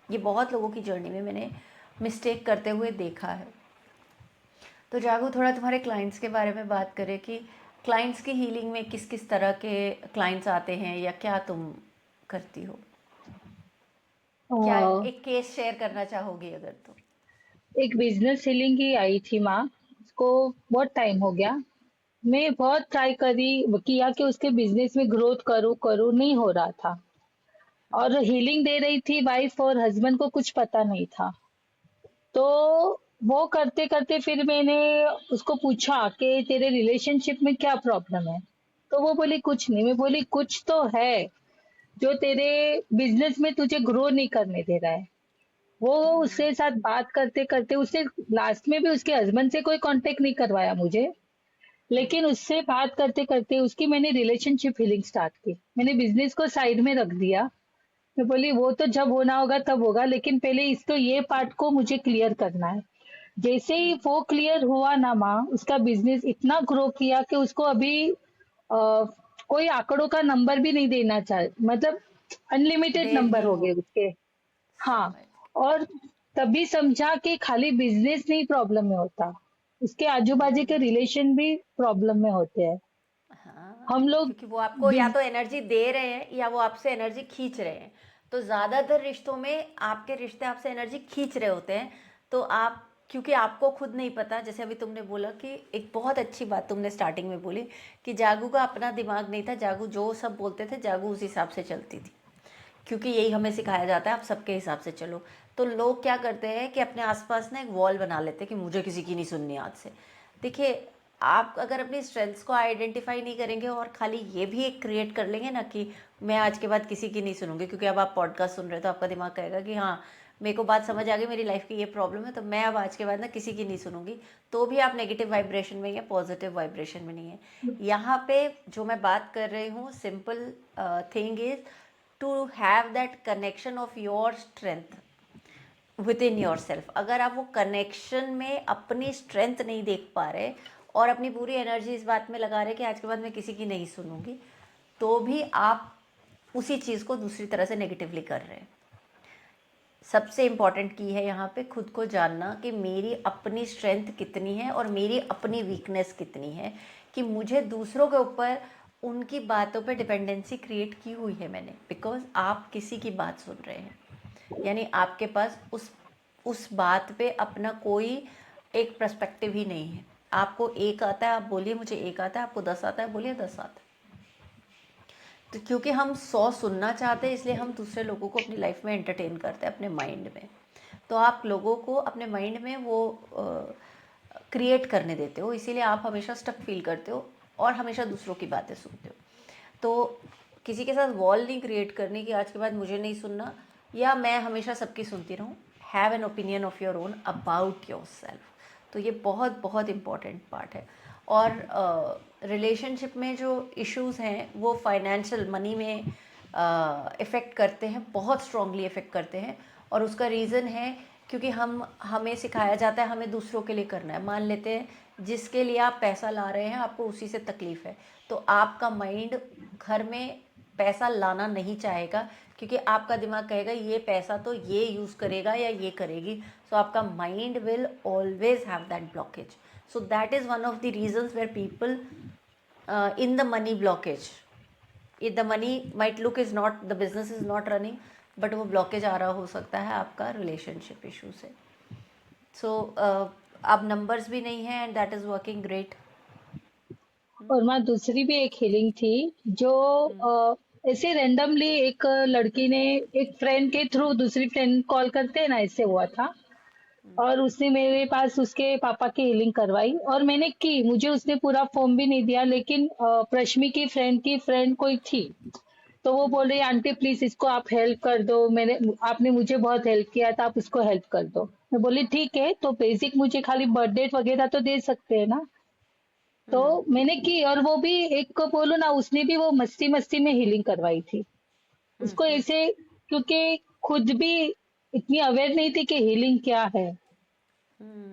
ये बहुत लोगों की जर्नी में मैंने मिस्टेक करते हुए देखा है। तो जागो, थोड़ा तुम्हारे क्लाइंट्स के बारे में बात करें कि क्लाइंट्स की हीलिंग में किस किस तरह के क्लाइंट्स आते हैं या क्या तुम करती हो, क्या अ, एक केस शेयर करना चाहोगी अगर तो। एक बिजनेस हीलिंग की आई थी माँ, उसको बहुत टाइम हो गया। मैं बहुत ट्राई करी किया कि उसके बिजनेस में ग्रोथ करूँ करूँ, नहीं हो रहा था। और हीलिंग दे रही थी वाइफ, और हस्बैंड को कुछ पता नहीं था। तो वो करते करते फिर मैंने उसको पूछा कि तेरे रिलेशनशिप में क्या प्रॉब्लम है। तो वो बोली कुछ नहीं। मैं बोली कुछ तो है जो तेरे बिजनेस में तुझे ग्रो नहीं करने दे रहा है। वो उसके साथ बात करते करते उससे लास्ट में भी उसके हस्बैंड से कोई कांटेक्ट नहीं करवाया मुझे। लेकिन उससे बात करते करते उसकी मैंने रिलेशनशिप हीलिंग स्टार्ट की। मैंने बिजनेस को साइड में रख दिया। मैं बोली वो तो जब होना होगा तब होगा, लेकिन पहले इसको ये पार्ट को मुझे क्लियर करना है। जैसे ही वो क्लियर हुआ ना माँ, उसका बिजनेस इतना ग्रो किया कि उसको अभी कोई आंकड़ों का नंबर भी नहीं देना चाहे, मतलब अनलिमिटेड देर नंबर नहीं हो हो। गए उसके। हाँ। समझ। और तभी समझा कि खाली बिजनेस नहीं प्रॉब्लम में होता, उसके आजू बाजू के रिलेशन भी प्रॉब्लम में होते हैं। हाँ, हम लोग क्योंकि वो आपको या बिज तो एनर्जी दे रहे हैं या वो आपसे एनर्जी खींच रहे हैं। तो ज़्यादातर रिश्तों में आपके रिश्ते आपसे एनर्जी खींच रहे होते हैं। तो आप, क्योंकि आपको खुद नहीं पता, जैसे अभी तुमने बोला कि एक बहुत अच्छी बात तुमने स्टार्टिंग में बोली कि जागू का अपना दिमाग नहीं था, जागू जो सब बोलते थे जागू उस हिसाब से चलती थी, क्योंकि यही हमें सिखाया जाता है आप सबके हिसाब से चलो। तो लोग क्या करते हैं कि अपने आसपास ना एक वॉल बना लेते हैं कि मुझे किसी की नहीं सुननी आज से। देखिए, आप अगर अपनी स्ट्रेंथ्स को आइडेंटिफाई नहीं करेंगे और खाली ये भी एक क्रिएट कर लेंगे ना कि मैं आज के बाद किसी की नहीं सुनूंगी, क्योंकि अब आप पॉडकास्ट सुन रहे हो तो आपका दिमाग कहेगा कि हाँ मेरे को बात समझ आ गई, मेरी लाइफ की ये प्रॉब्लम है, तो मैं अब आज के बाद ना किसी की नहीं सुनूंगी। तो भी आप नेगेटिव वाइब्रेशन में या पॉजिटिव वाइब्रेशन में नहीं है। यहाँ पे जो मैं बात कर रही हूँ, simple thing is to have that connection of your strength within yourself. अगर आप वो कनेक्शन में अपनी स्ट्रेंथ नहीं देख पा रहे और अपनी पूरी एनर्जी इस बात में लगा रहे कि आज के बाद मैं किसी की नहीं सुनूंगी, तो भी आप उसी चीज़ को दूसरी तरह से नेगेटिवली कर रहे हैं। सबसे इम्पॉर्टेंट की है यहाँ पे खुद को जानना कि मेरी अपनी स्ट्रेंथ कितनी है और मेरी अपनी वीकनेस कितनी है, कि मुझे दूसरों के ऊपर उनकी बातों पे डिपेंडेंसी क्रिएट की हुई है मैंने, बिकॉज आप किसी की बात सुन रहे हैं, यानी आपके पास उस बात पे अपना कोई एक पर्सपेक्टिव ही नहीं है। आपको एक आता है, आप बोलिए मुझे एक आता है, आपको 10 आता है, बोलिए 10 आता है। तो क्योंकि हम 100 सुनना चाहते हैं, इसलिए हम दूसरे लोगों को अपनी लाइफ में एंटरटेन करते हैं अपने माइंड में। तो आप लोगों को अपने माइंड में वो क्रिएट करने देते हो, इसीलिए आप हमेशा स्टक फील करते हो और हमेशा दूसरों की बातें सुनते हो। तो किसी के साथ वॉल नहीं क्रिएट करनी कि आज के बाद मुझे नहीं सुनना या मैं हमेशा सबकी सुनती रहूं। Have an opinion of your own about your self. तो ये बहुत बहुत इम्पॉर्टेंट पार्ट है। और रिलेशनशिप में जो इश्यूज़ हैं वो फाइनेंशियल मनी में इफ़ेक्ट करते हैं, बहुत स्ट्रांगली इफ़ेक्ट करते हैं। और उसका रीज़न है क्योंकि हमें सिखाया जाता है हमें दूसरों के लिए करना है। मान लेते हैं जिसके लिए आप पैसा ला रहे हैं आपको उसी से तकलीफ़ है, तो आपका माइंड घर में पैसा लाना नहीं चाहेगा, क्योंकि आपका दिमाग कहेगा ये पैसा तो ये यूज़ करेगा या ये करेगी। सो आपका mind will always have that blockage. So that is one of the reasons where people in the money blockage, if the money might look is not, the business is not running, but वो blockage आ रहा हो सकता है आपका relationship issue से। So अब numbers भी नहीं है and that is working great। और वहाँ दूसरी भी एक हीलिंग थी जो ऐसे रेंडमली एक लड़की ने एक फ्रेंड के थ्रू दूसरी फ्रेंड कॉल करते हैं ना, ऐसे हुआ था। और उसने मेरे पास उसके पापा की हीलिंग करवाई और मैंने की। मुझे उसने पूरा फॉर्म भी नहीं दिया, लेकिन प्रश्मी की फ्रेंड कोई थी, तो वो बोल रही आंटी प्लीज इसको आप हेल्प कर दो, आपने मुझे बहुत हेल्प किया था, आप उसको हेल्प कर दो। मैं बोली ठीक है, तो बेसिक मुझे खाली बर्थ डेट वगैरह तो दे सकते हैं ना। तो मैंने की और वो भी एक को बोलो ना, उसने भी वो मस्ती मस्ती में हीलिंग करवाई थी उसको ऐसे, क्योंकि खुद भी इतनी अवेयर नहीं थी कि हीलिंग क्या है।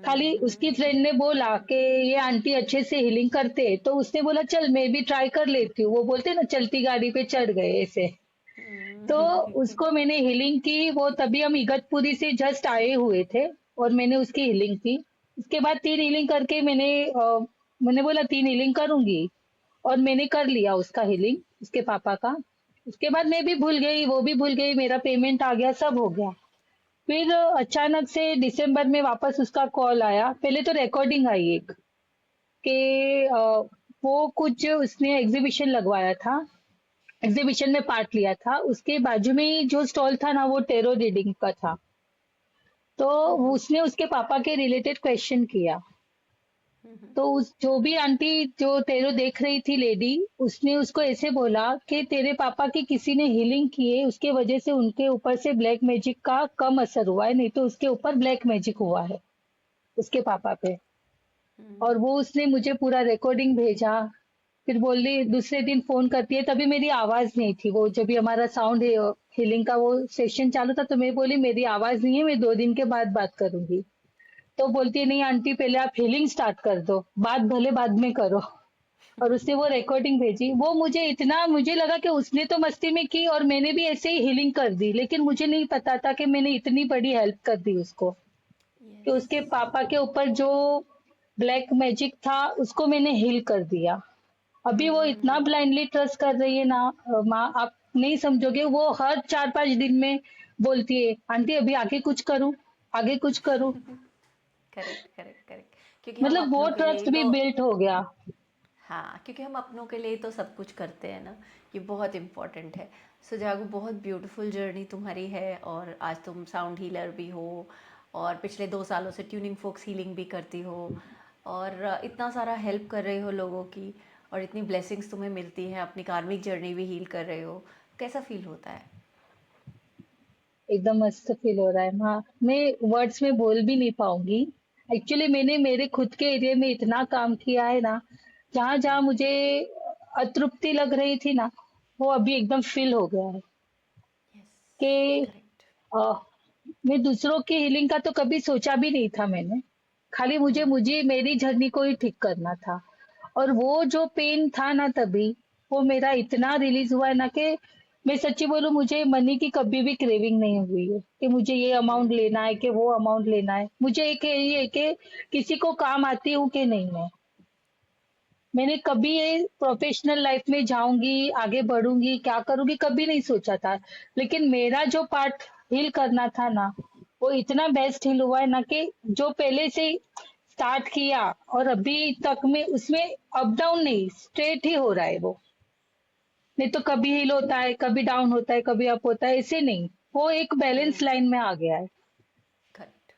खाली उसकी फ्रेंड ने बोला कि ये आंटी अच्छे से हीलिंग करते हैं, तो उसने बोला चल मैं भी ट्राई कर लेती हूँ। वो बोलते ना चलती गाड़ी पे चढ़ गए ऐसे। तो उसको मैंने हीलिंग की। वो तभी हम इगतपुरी से जस्ट आए हुए थे और मैंने उसकी हीलिंग की। उसके बाद 3 हीलिंग करके मैंने बोला 3 हीलिंग करूंगी और मैंने कर लिया उसका हीलिंग, उसके पापा का। उसके बाद मैं भी भूल गई, वो भी भूल गई, मेरा पेमेंट आ गया, सब हो गया। फिर अचानक से दिसंबर में वापस उसका कॉल आया। पहले तो रिकॉर्डिंग आई एक कि वो कुछ उसने एग्जीबिशन लगवाया था, एग्जीबिशन में पार्ट लिया था। उसके बाजू में ही जो स्टॉल था ना, वो टेरो रीडिंग का था। तो उसने उसके पापा के रिलेटेड क्वेश्चन किया। तो उस जो भी आंटी जो टेरो देख रही थी लेडी, उसने उसको ऐसे बोला कि तेरे पापा की किसी ने हीलिंग की है, उसके वजह से उनके ऊपर से ब्लैक मैजिक का कम असर हुआ है, नहीं तो उसके ऊपर ब्लैक मैजिक हुआ है उसके पापा पे। और वो उसने मुझे पूरा रिकॉर्डिंग भेजा। फिर बोली दूसरे दिन फोन करती है, तभी मेरी आवाज नहीं थी। वो जब भी हमारा साउंड हीलिंग का वो सेशन चालू था, तो मैं बोली मेरी आवाज नहीं है, मैं 2 दिन के बाद बात करूंगी। तो बोलती है नहीं आंटी पहले आप हीलिंग स्टार्ट कर दो, बात भले बाद में करो। और उसने वो रिकॉर्डिंग भेजी। वो मुझे लगा कि उसने तो मस्ती में की और मैंने भी ऐसे ही हीलिंग कर दी, लेकिन मुझे नहीं पता था कि मैंने इतनी बड़ी हेल्प कर दी उसको, कि उसके पापा के ऊपर जो ब्लैक मैजिक था उसको मैंने हील कर दिया। अभी वो इतना ब्लाइंडली ट्रस्ट कर रही है ना, माँ आप नहीं समझोगे। वो हर 4-5 दिन में बोलती है आंटी अभी आगे कुछ करूं, आगे कुछ करूं। Correct correct correct. क्योंकि हम मतलब वो अपनों के लिए ही ट्रस्ट भी तो, बिल्ट हो गया। हाँ क्योंकि हम अपनों के लिए ही तो सब कुछ करते हैं ना, ये बहुत इम्पोर्टेंट है। सो जागो, बहुत ब्यूटीफुल जर्नी तुम्हारी है और आज तुम साउंड हीलर भी हो और पिछले 2 सालों से ट्यूनिंग फोक्स हीलिंग भी करती हो और इतना सारा हेल्प कर रहे हो लोगों की और इतनी ब्लेसिंग्स तुम्हें मिलती हैं, अपनी कार्मिक जर्नी भी हील कर रहे हो। कैसा फील होता है? एकदम मस्त फील हो रहा है। हाँ, मैं वर्ड्स में बोल भी नहीं पाऊंगी। एक्चुअली मैंने मेरे खुद के एरिया में इतना काम किया है ना, जहाँ जहाँ मुझे अतृप्ति लग रही थी ना, वो अभी एकदम फिल हो गया है यस, कि करेक्ट। अ, मैं दूसरों की हीलिंग का तो कभी सोचा भी नहीं था मैंने। खाली मुझे मुझे मेरी जर्नी को ही ठीक करना था। और वो जो पेन था ना तभी, वो मेरा इतना रिलीज हुआ है ना कि मैं सच्ची बोलूं, मुझे मनी की कभी भी क्रेविंग नहीं हुई है कि मुझे ये अमाउंट लेना है कि वो अमाउंट लेना है। मुझे एक ये है कि किसी को काम आती हूँ कि नहीं मैं। मैंने कभी ये प्रोफेशनल लाइफ में जाऊंगी, आगे बढ़ूंगी, क्या करूंगी, कभी नहीं सोचा था। लेकिन मेरा जो पार्ट हील करना था ना, वो इतना बेस्ट हील हुआ है ना कि जो पहले से स्टार्ट किया और अभी तक में उसमें अप डाउन नहीं, स्ट्रेट ही हो रहा है वो। नहीं तो कभी हील होता है, कभी डाउन होता है, कभी अप होता है, ऐसे नहीं। वो एक बैलेंस लाइन में आ गया है। करेक्ट।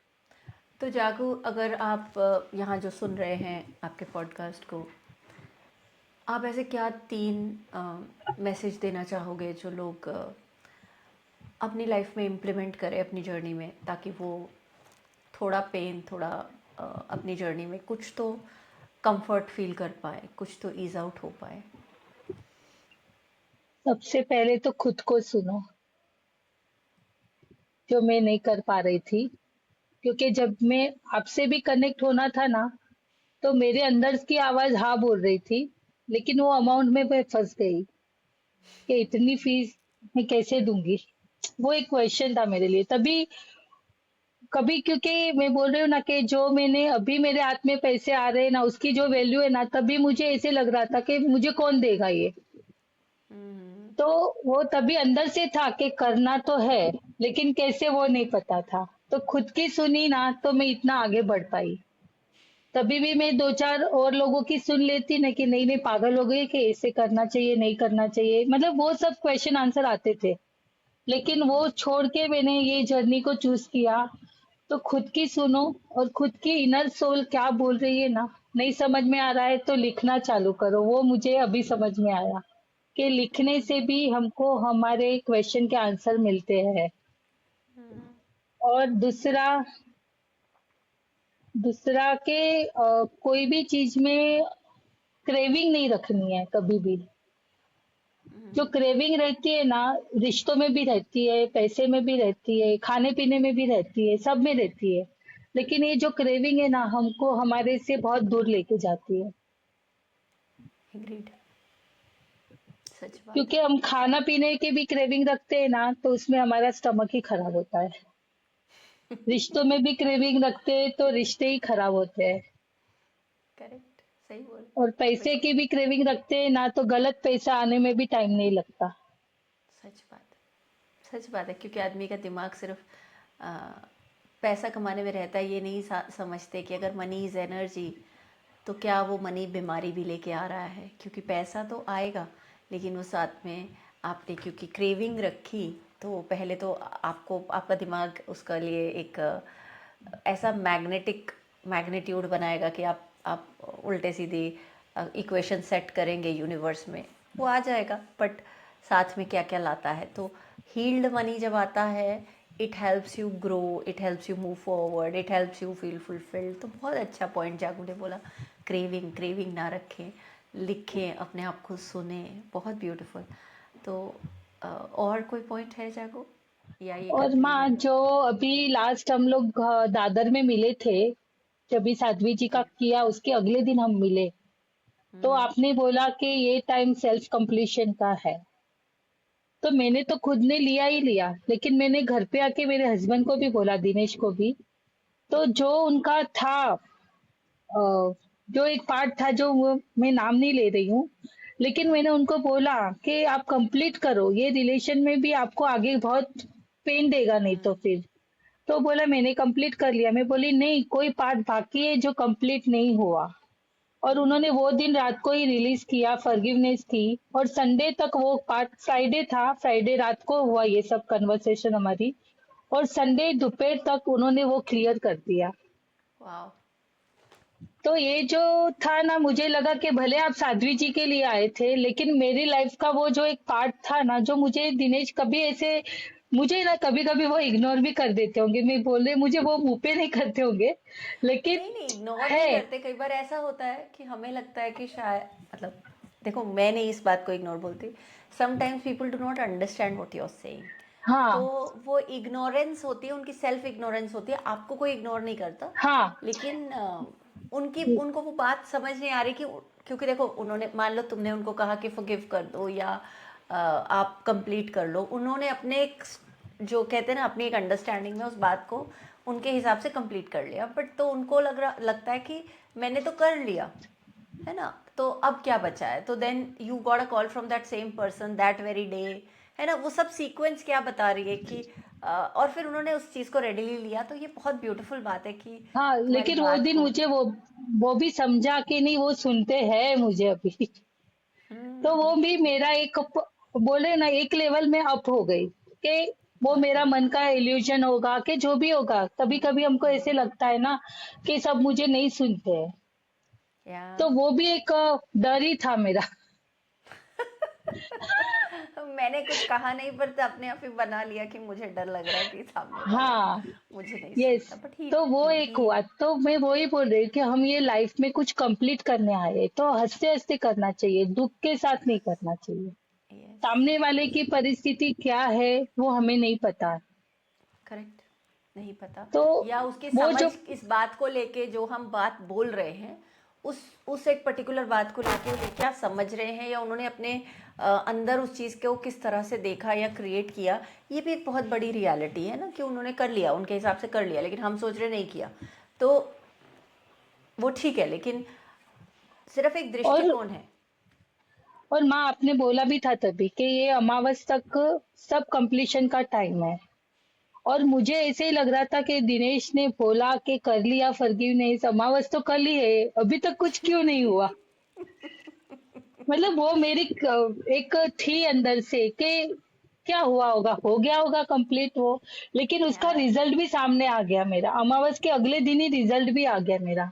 तो जागो, अगर आप यहाँ जो सुन रहे हैं आपके पॉडकास्ट को, आप ऐसे क्या 3 मैसेज देना चाहोगे जो लोग अपनी लाइफ में इम्प्लीमेंट करें अपनी जर्नी में, ताकि वो थोड़ा पेन, थोड़ा अपनी जर्नी में कुछ तो कंफर्ट फील कर पाए, कुछ तो ईज आउट हो पाए? सबसे पहले तो खुद को सुनो, जो मैं नहीं कर पा रही थी। क्योंकि जब मैं आपसे भी कनेक्ट होना था ना, तो मेरे अंदर की आवाज हाँ बोल रही थी, लेकिन वो अमाउंट में मैं फंस गई कि इतनी फीस मैं कैसे दूंगी। वो एक क्वेश्चन था मेरे लिए तभी। कभी क्योंकि मैं बोल रही हूँ ना कि जो मैंने अभी मेरे हाथ में पैसे आ रहे हैं ना, उसकी जो वैल्यू है ना, तभी मुझे ऐसे लग रहा था कि मुझे कौन देगा ये। हम्म। तो वो तभी अंदर से था कि करना तो है, लेकिन कैसे वो नहीं पता था। तो खुद की सुनी ना, तो मैं इतना आगे बढ़ पाई। तभी भी मैं दो चार और लोगों की सुन लेती ना कि नहीं नहीं पागल हो गई, कि ऐसे करना चाहिए, नहीं करना चाहिए, मतलब वो सब क्वेश्चन आंसर आते थे। लेकिन वो छोड़ के मैंने ये जर्नी को चूज किया। तो खुद की सुनो, और खुद की इनर सोल क्या बोल रही है ना, नहीं समझ में आ रहा है तो लिखना चालू करो। वो मुझे अभी समझ में आया कि लिखने से भी हमको हमारे क्वेश्चन के आंसर मिलते हैं। और दूसरा दूसरा के कोई भी चीज में क्रेविंग नहीं रखनी है कभी भी। जो क्रेविंग रहती है ना, रिश्तों में भी रहती है, पैसे में भी रहती है, खाने पीने में भी रहती है, सब में रहती है। लेकिन ये जो क्रेविंग है ना, हमको हमारे से बहुत दूर लेके जाती है। एग्रीड। सच बात क्योंकि है। हम खाना पीने की भी क्रेविंग रखते हैं ना, तो उसमें हमारा स्टमक ही खराब होता है। रिश्तों में भी क्रेविंग रखते हैं तो रिश्ते ही खराब होते हैं। करेक्ट, सही बोल। और पैसे बिल्कुल की सही। भी क्रेविंग रखते हैं ना, तो गलत पैसा आने में भी टाइम नहीं लगता। सच बात है, सच बात है, क्योंकि आदमी का दिमाग सिर्फ अ, पैसा कमाने में रहता है। ये नहीं समझते कि अगर मनी इज़ एनर्जी, तो क्या वो मनी बीमारी भी लेके आ रहा है? क्योंकि पैसा तो आएगा, लेकिन वो साथ में आपने क्योंकि क्रेविंग रखी, तो पहले तो आपको आपका दिमाग उसका लिए एक ऐसा मैग्नेट्यूड बनाएगा कि आप उल्टे सीधे इक्वेशन सेट करेंगे यूनिवर्स में, वो आ जाएगा। बट साथ में क्या क्या लाता है, तो हील्ड मनी जब आता है, it helps you grow, it helps you move forward, it helps you feel fulfilled. तो बहुत अच्छा पॉइंट जागू ने बोला। क्रेविंग क्रेविंग ना रखें, लिखें, अपने आप को सुने। बहुत ब्यूटीफुल। तो और कोई पॉइंट है जागो, या ये और कंटिन्यू माँ, करना? जो अभी लास्ट हम लोग दादर में मिले थे, जब भी साध्वी जी का जी। किया उसके अगले दिन हम मिले, तो आपने बोला कि ये टाइम सेल्फ कंप्लीशन का है। तो मैंने तो खुद ने लिया ही लिया, लेकिन मैंने घर पे आके मेरे हस्बैंड को भी बोला, दिनेश को भी। तो जो उनका था, जो एक पार्ट था, जो वो मैं नाम नहीं ले रही हूँ, लेकिन मैंने उनको बोला कि आप कंप्लीट करो, ये रिलेशन में भी आपको आगे बहुत पेन देगा नहीं तो फिर। तो बोला मैंने कंप्लीट कर लिया। मैं बोली नहीं, कोई पार्ट बाकी है जो कंप्लीट नहीं हुआ। और उन्होंने वो दिन रात को ही रिलीज किया, फॉरगिवनेस की। और संडे तक वो पार्ट, फ्राइडे था, फ्राइडे रात को हुआ ये सब कन्वर्सेशन हमारी। और संडे दोपहर तक उन्होंने वो क्लियर कर दिया। वाह। तो ये जो था ना, मुझे लगा कि भले आप साध्वी जी के लिए आए थे, लेकिन मेरी लाइफ का वो जो एक पार्ट था ना, जो मुझे दिनेश कभी ऐसे, मुझे ना कभी कभी वो इग्नोर भी कर देते होंगे, मैं बोल रही, मुझे वो मुंह पे नहीं करते होंगे, लेकिन नहीं नहीं, इग्नोर है। नहीं करते। कई बार ऐसा होता है कि हमें लगता है कि शायद, मतलब देखो, मैं नहीं इस बात को इग्नोर बोलती। Sometimes people do not understand what you are saying. तो हाँ, वो इग्नोरेंस होती है, उनकी सेल्फ इग्नोरेंस होती है। आपको कोई इग्नोर नहीं करता, हाँ, लेकिन उनकी उनको वो बात समझ नहीं आ रही कि, क्योंकि देखो, उन्होंने मान लो तुमने उनको कहा कि फॉरगिव कर दो, या आप कंप्लीट कर लो। उन्होंने अपने एक जो कहते हैं ना अपनी एक अंडरस्टैंडिंग में उस बात को उनके हिसाब से कंप्लीट कर लिया, बट तो उनको लगता है कि मैंने तो कर लिया है ना, तो अब क्या बचा है। तो then you got a call from that same person that very day, है ना। वो सब सीक्वेंस क्या बता रही है कि और फिर उन्होंने उस चीज़ को रेडिली लिया। तो ये बहुत ब्यूटीफुल बात है कि हाँ, तुम्हारी लेकिन वो बात दिन को। मुझे वो भी समझा कि नहीं, वो सुनते हैं मुझे अभी। तो वो हम्म। भी मेरा एक बोले ना, एक लेवल में अप हो गई कि वो बहुत मेरा बढ़िया। मन का इल्यूजन होगा कि जो भी होगा। कभी कभी हमको ऐसे लगता है ना कि सब मुझे नहीं सुनते हैं, या तो वो भी एक डर ही था मेरा। मैंने कुछ कहा नहीं, पर तो अपने आप ही बना लिया कि मुझे डर लग रहा है कि सामने वाला हाँ, मुझे नहीं यस। सुनता, बट ही तो वो एक ही हुआ, तो मैं वही बोल रही हूँ कि हम ये लाइफ में कुछ कंप्लीट करने आए हैं, तो हंसते हंसते करना चाहिए, दुख के साथ नहीं करना चाहिए। यस, सामने वाले की परिस्थिति क्या है वो हमें नहीं पता। करेक्ट, नहीं पता। तो या उसकी वो समझ जो इस बात को लेके जो हम बात बोल रहे हैं, उस एक पर्टिकुलर बात को लेके वो क्या समझ रहे हैं, या उन्होंने अपने अंदर उस चीज़ को किस तरह से देखा या क्रिएट किया। ये भी एक बहुत बड़ी रियलिटी है ना, कि उन्होंने कर लिया, उनके हिसाब से कर लिया, लेकिन हम सोच रहे नहीं किया। तो वो ठीक है, लेकिन सिर्फ एक और दृष्टिकोण है। और माँ आपने बोला भी था तभी कि ये अमावस तक सब कंप्लीशन का टाइम है। और मुझे ऐसे ही लग रहा था कि दिनेश ने बोला कि कर लिया फॉरगिवनेस, अमावस तो कर ली है, अभी तक कुछ क्यों नहीं हुआ। मतलब वो मेरी एक थी अंदर से कि क्या हुआ होगा, हो गया होगा कंप्लीट वो। लेकिन उसका यार रिजल्ट भी सामने आ गया मेरा, अमावस के अगले दिन ही रिजल्ट भी आ गया मेरा।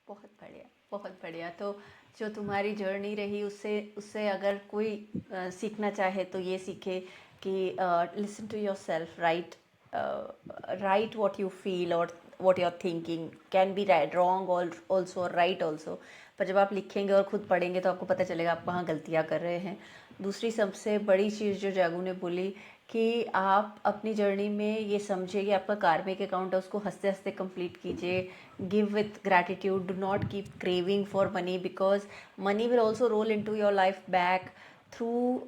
बहुत बढ़िया, बहुत बढ़िया। तो जो तुम्हारी जर्नी रही, उससे उससे अगर कोई सीखना चाहे तो ये सीखे कि listen to your self, right, right what you feel और what you are thinking can be right, wrong also और राइट ऑल्सो। पर जब आप लिखेंगे और खुद पढ़ेंगे तो आपको पता चलेगा आप कहाँ गलतियाँ कर रहे हैं। दूसरी सबसे बड़ी चीज़ जो जागू ने बोली कि आप अपनी जर्नी में ये समझिए कि आपका कार्मिक अकाउंट है, उसको हंसते हंसते कंप्लीट कीजिए। Give with gratitude, do not keep craving for money, because money will also roll into your life back through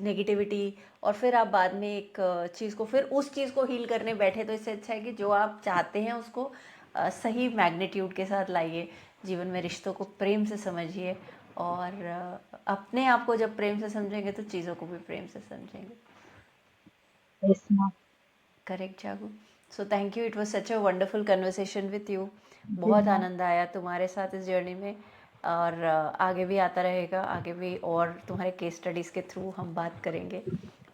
negativity. और फिर आप बाद में एक चीज़ को, फिर उस चीज़ को हील करने बैठे, तो इससे अच्छा है कि जो आप चाहते हैं उसको सही मैग्नीट्यूड के साथ लाइए। जीवन में रिश्तों को प्रेम से समझिए, और अपने आप को जब प्रेम से समझेंगे तो चीज़ों को भी प्रेम से समझेंगे। यस माँ। Correct Jagu. So thank you, it was such a wonderful conversation with you. जी बहुत माँ। आनंद आया तुम्हारे साथ इस जर्नी में, और आगे भी आता रहेगा, आगे भी और तुम्हारे केस स्टडीज़ के थ्रू हम बात करेंगे।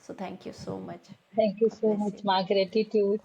सो thank you so much. Thank you God so bless much you. माँ, ग्रेटिट्यूड।